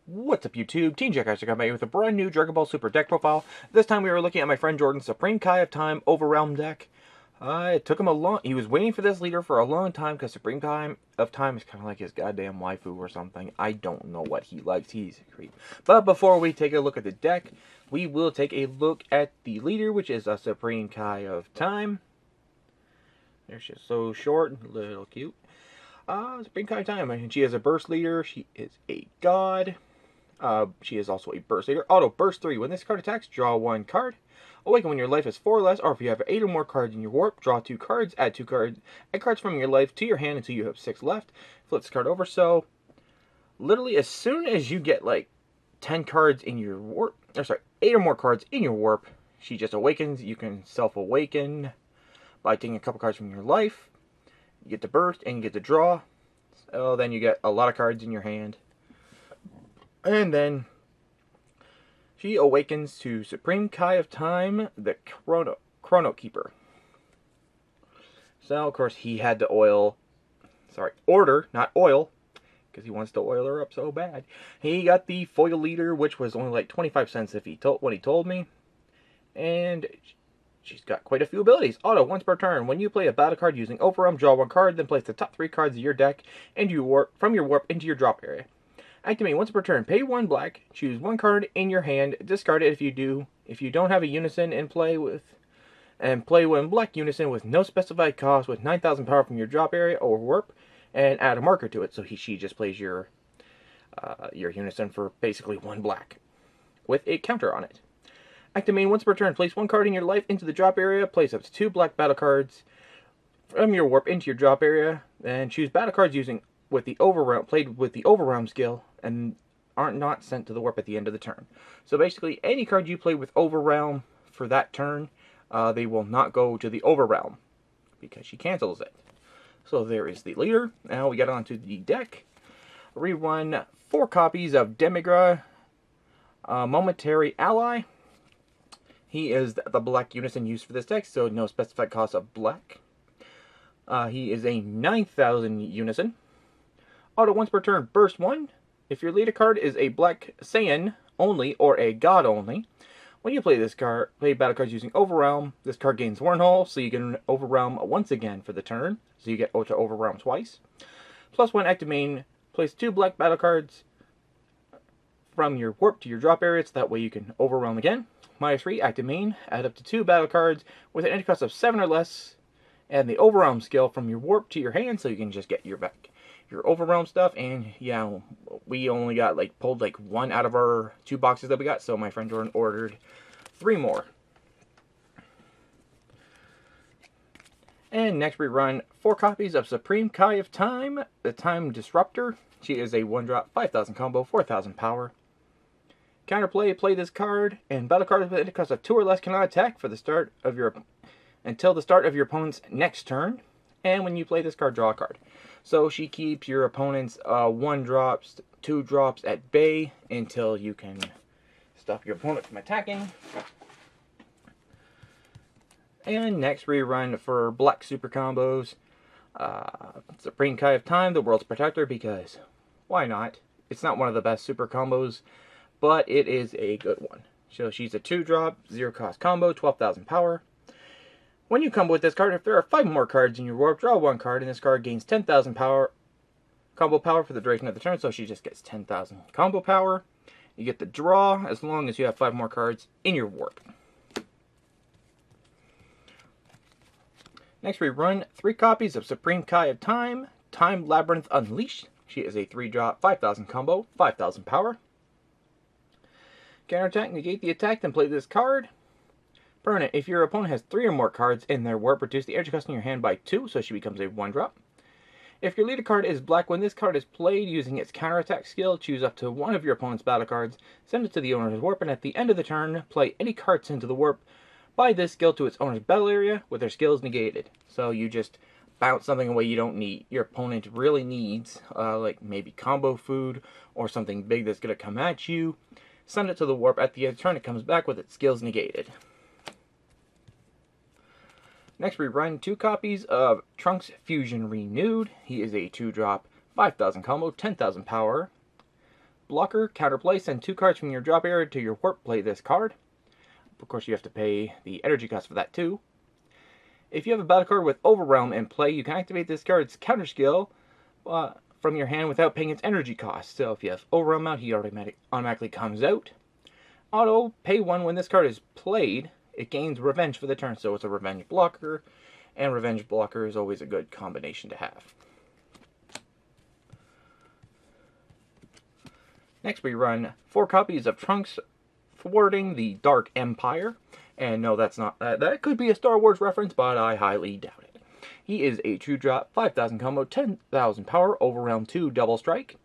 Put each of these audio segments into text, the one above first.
What's up, YouTube? Team Jackassery coming with a brand new Dragon Ball Super deck profile. This time we were looking at my friend Jordan's Supreme Kai of Time Overwhelm deck. It took him a long... He was waiting for this leader for a long time because Supreme Kai of Time is kind of like his goddamn waifu or something. I don't know what he likes. He's a creep. But before we take a look at the deck, we will take a look at the leader, which is a Supreme Kai of Time. They're just so short, a little cute. Supreme Kai of Time, and she is a burst leader. She is a god. She is also a burst leader. Auto burst 3. When this card attacks, draw 1 card. Awaken when your life is 4 or less, or if you have 8 or more cards in your warp, draw 2 cards, add 2 cards, add cards from your life to your hand until you have 6 left. Flip this card over. So, literally, as soon as you get like 10 cards in your warp, 8 or more cards in your warp, she just awakens. You can self-awaken by taking a couple cards from your life. You get to burst and you get to draw. So then you get a lot of cards in your hand. And then she awakens to Supreme Kai of Time, the Chrono Keeper. So, of course, he had to order, not oil, because he wants to oil her up so bad. He got the foil leader, which was only like 25 cents when he told me. And she's got quite a few abilities. Auto, once per turn. When you play a battle card using Overwhelm, draw 1 card, then place the top 3 cards of your deck from your warp into your drop area. Activate once per turn. Pay 1 black. Choose 1 card in your hand. Discard it if you do. If you don't have a unison and play 1 black unison with no specified cost with 9,000 power from your drop area or warp, and add a marker to it. So she just plays your unison for basically 1 black with a counter on it. Activate once per turn. Place 1 card in your life into the drop area. Place up to 2 black battle cards from your warp into your drop area, and choose battle cards played with the Overwhelm skill, and aren't not sent to the warp at the end of the turn. So basically, any card you play with Overwhelm for that turn, they will not go to the Overwhelm, because she cancels it. So there is the leader. Now we get onto the deck. Rerun 4 copies of Demigra, Momentary Ally. He is the black unison used for this deck, so no specified cost of black. He is a 9,000 unison. Auto once per turn, burst 1. If your leader card is a black Saiyan only or a god only, when you play battle cards using Overwhelm, this card gains Wormhole, so you can Overwhelm once again for the turn. So you get to Overwhelm twice. Plus 1 active main, place 2 black battle cards from your warp to your drop area, so that way you can Overwhelm again. Minus 3 active main, add up to 2 battle cards with an entry cost of 7 or less, and the Overwhelm skill from your warp to your hand, so you can just get your Overwhelm stuff. And yeah, we only got pulled 1 out of our 2 boxes that we got, so my friend Jordan ordered 3 more. And next we run 4 copies of Supreme Kai of Time, the Time Disruptor. She is a 1-drop, 5,000 combo, 4,000 power. Counterplay, play this card, and battle cards with an cost of 2 or less cannot attack until the start of your opponent's next turn. And when you play this card, draw a card. So she keeps your opponent's 1-drops, 2-drops at bay until you can stop your opponent from attacking. And next we run for black super combos. Supreme Kai of Time, the World's Protector, because why not? It's not one of the best super combos, but it is a good one. So she's a 2-drop, 0-cost combo, 12,000 power. When you combo with this card, if there are 5 more cards in your warp, draw 1 card, and this card gains 10,000 combo power for the duration of the turn, so she just gets 10,000 combo power. You get the draw as long as you have 5 more cards in your warp. Next we run 3 copies of Supreme Kai of Time, Time Labyrinth Unleashed. She is a 3-drop, 5,000 combo, 5,000 power. Counterattack, negate the attack, then play this card. Permanent, if your opponent has 3 or more cards in their warp, reduce the energy cost in your hand by 2, so she becomes a 1-drop. If your leader card is black, when this card is played using its counterattack skill, choose up to 1 of your opponent's battle cards, send it to the owner's warp, and at the end of the turn, play any card sent to the warp by this skill to its owner's battle area with their skills negated. So you just bounce something away you don't need. Your opponent really needs, like maybe combo food or something big that's going to come at you. Send it to the warp. At the end of the turn, it comes back with its skills negated. Next, we run 2 copies of Trunks Fusion Renewed. He is a 2-drop, 5,000 combo, 10,000 power. Blocker, counterplay, send 2 cards from your drop area to your warp, play this card. Of course, you have to pay the energy cost for that too. If you have a battle card with Overwhelm in play, you can activate this card's counter skill from your hand without paying its energy cost. So if you have Overwhelm out, he automatically comes out. Auto, pay 1 when this card is played. It gains Revenge for the turn, so it's a Revenge blocker, and Revenge blocker is always a good combination to have. Next we run 4 copies of Trunks Thwarting the Dark Empire. And no, that's not, that could be a Star Wars reference, but I highly doubt it. He is a 2-drop, 5,000 combo, 10,000 power, Overwhelm 2, double strike.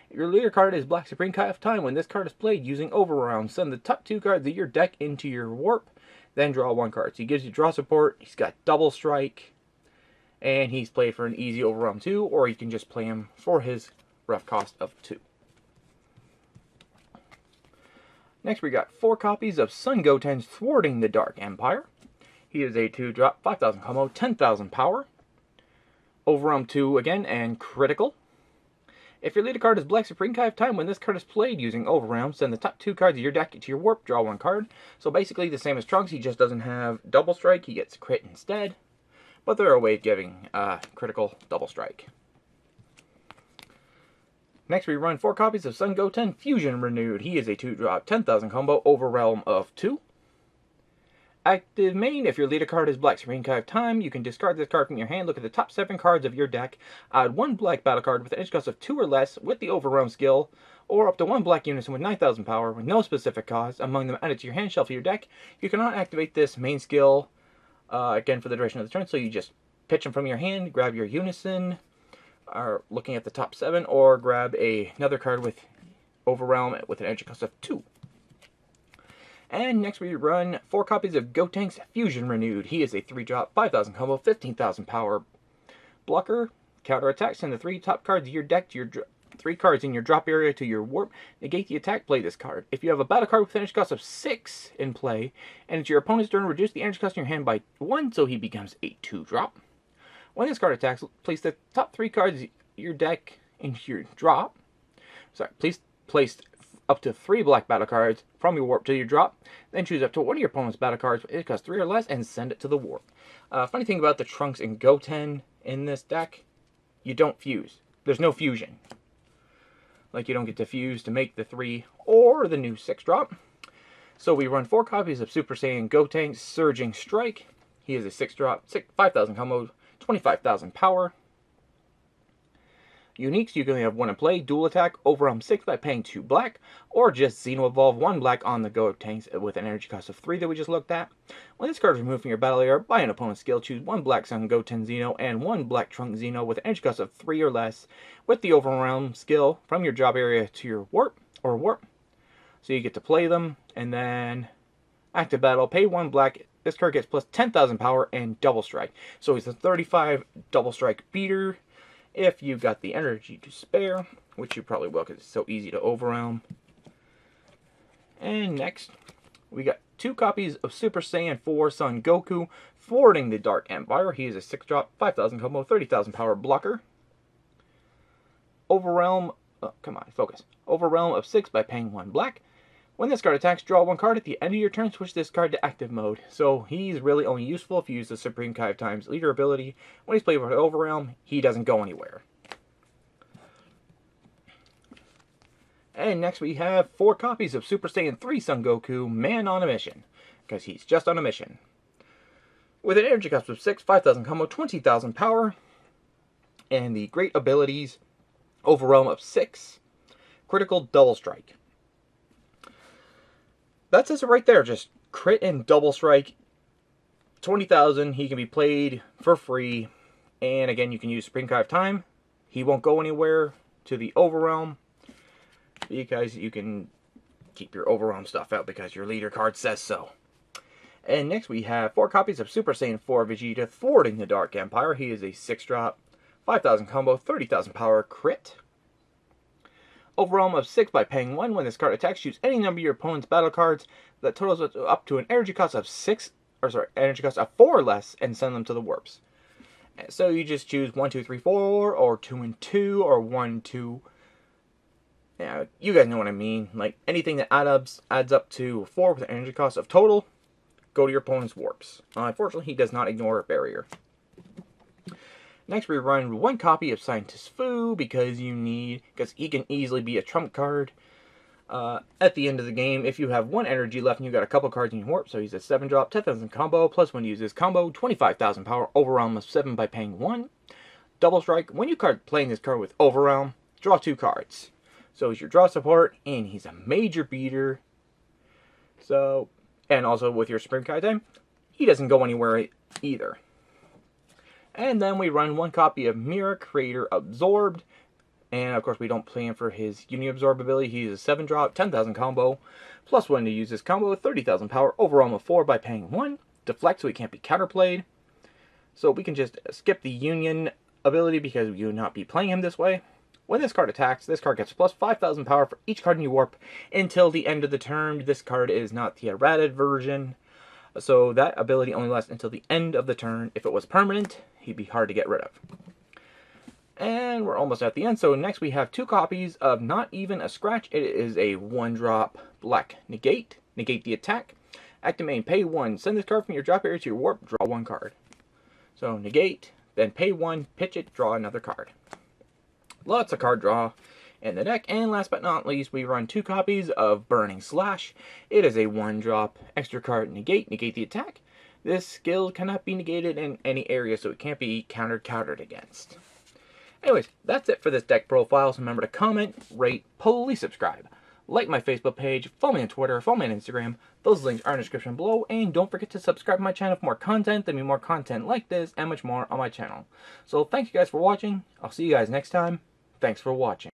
Your leader card is Black Supreme Kai of Time. When this card is played using Overwhelm, send the top 2 cards of your deck into your warp, then draw 1 card. So he gives you draw support, he's got double strike, and he's played for an easy Overwhelm 2, or you can just play him for his rough cost of 2. Next we got 4 copies of Sun Goten's Thwarting the Dark Empire. He is a 2-drop, 5,000 combo, 10,000 power. Overwhelm 2 again, and critical. If your leader card is Black Supreme Kai of Time, when this card is played using Overwhelm, send the top 2 cards of your deck to your warp, draw 1 card. So basically the same as Trunks, he just doesn't have double strike, he gets crit instead. But they're a way of giving critical double strike. Next we run 4 copies of Sun Goten Fusion Renewed. He is a 2-drop, 10,000 combo, Overwhelm of 2. Active main, if your leader card is Black Supreme Kai of Time, you can discard this card from your hand, look at the top 7 cards of your deck, add 1 black battle card with an edge cost of 2 or less with the Overwhelm skill, or up to 1 black unison with 9,000 power with no specific cause, among them added to your hand shelf of your deck. You cannot activate this main skill, again, for the duration of the turn, so you just pitch them from your hand, grab your unison, are looking at the top 7, or grab another card with Overwhelm with an energy cost of 2. And next we run 4 copies of Gotenks Fusion Renewed. He is a 3-drop, 5,000 combo, 15,000 power blocker. Counter attack, send the 3 top cards of your deck to your 3 cards in your drop area to your warp. Negate the attack, play this card. If you have a battle card with an energy cost of 6 in play, and it's your opponent's turn, reduce the energy cost in your hand by 1, so he becomes a 2-drop. When this card attacks, place the top 3 cards of your deck into your drop. Please place up to 3 black battle cards from your warp to your drop. Then choose up to one of your opponent's battle cards. It costs 3 or less, and send it to the warp. Funny thing about the Trunks and Goten in this deck, you don't fuse. There's no fusion. Like, you don't get to fuse to make the 3 or the new 6-drop. So we run 4 copies of Super Saiyan Gotenks Surging Strike. He is a 6-drop, 5,000 combo, 25,000 power. Uniques, you can only have 1 in play. Dual attack, Overwhelm 6 by paying 2 black, or just Xeno Evolve 1 black on the Gotenks with an energy cost of 3 that we just looked at. When this card is removed from your battle area by an opponent's skill, choose 1 black Sun Goten Xeno and 1 black Trunk Xeno with an energy cost of 3 or less with the Overwhelm skill from your drop area to your warp, or warp. So you get to play them, and then active battle, pay 1 black. This card gets plus 10,000 power and double strike. So he's a 35 double strike beater. If you've got the energy to spare, which you probably will because it's so easy to Overwhelm. And next, we got 2 copies of Super Saiyan 4 Son Goku Thwarting the Dark Empire. He is a 6-drop, 5,000 combo, 30,000 power blocker. Overwhelm, come on, focus. Overwhelm of 6 by paying 1 black. When this card attacks, draw 1 card. At the end of your turn, switch this card to active mode. So he's really only useful if you use the Supreme Kai of Time's leader ability. When he's played with Overwhelm, he doesn't go anywhere. And next we have 4 copies of Super Saiyan 3 Son Goku Man on a Mission, because he's just on a mission. With an energy cost of 6, 5,000 combo, 20,000 power, and the great abilities Overwhelm of 6, critical double strike. That says it right there, just crit and double strike, 20,000, he can be played for free, and again, you can use Supreme Kai of Time. He won't go anywhere to the Overwhelm, because you can keep your Overwhelm stuff out because your leader card says so. And next we have 4 copies of Super Saiyan 4 Vegeta Thwarting the Dark Empire. He is a 6-drop, 5,000 combo, 30,000 power crit. Overwhelm of 6 by paying 1. When this card attacks, choose any number of your opponent's battle cards that totals up to an energy cost of 4 or less, and send them to the warps. So you just choose 1, 2, 3, 4, or 2 and 2, or 1, 2, Yeah, you guys know what I mean. Like, anything that adds up to 4 with an energy cost of total, go to your opponent's warps. Unfortunately, he does not ignore a barrier. Next, we run 1 copy of Scientist Fu because he can easily be a trump card. At the end of the game, if you have 1 energy left and you got a couple cards in your warp, so he's a 7-drop, 10,000 combo, plus when you use his combo, 25,000 power, overwhelm of 7 by paying 1. Double strike, when you card playing this card with overwhelm, draw 2 cards. So he's your draw support, and he's a major beater. So, and also with your Supreme Kai time, he doesn't go anywhere either. And then we run 1 copy of Mira, Creator Absorbed. And of course, we don't plan for his Uni Absorb ability. He's a 7-drop, 10,000 combo. Plus when to use his combo with 30,000 power, overwhelm of 4 by paying 1. Deflect so he can't be counterplayed. So we can just skip the Union ability because we would not be playing him this way. When this card attacks, this card gets plus 5,000 power for each card in your warp until the end of the turn. This card is not the errated version. So that ability only lasts until the end of the turn. If it was permanent, he'd be hard to get rid of. And we're almost at the end. So next we have 2 copies of Not Even a Scratch. It is a 1-drop black negate. Negate the attack. Activate, pay 1. Send this card from your drop area to your warp. Draw 1 card. So negate, then pay 1, pitch it, draw another card. Lots of card draw in the deck. And last but not least, we run 2 copies of Burning Slash. It is a 1-drop extra card negate. Negate the attack. This skill cannot be negated in any area, so it can't be countered against. Anyways, that's it for this deck profile. So remember to comment, rate, please subscribe. Like my Facebook page, follow me on Twitter, follow me on Instagram. Those links are in the description below. And don't forget to subscribe to my channel for more content. There'll be more content like this and much more on my channel. So thank you guys for watching. I'll see you guys next time. Thanks for watching.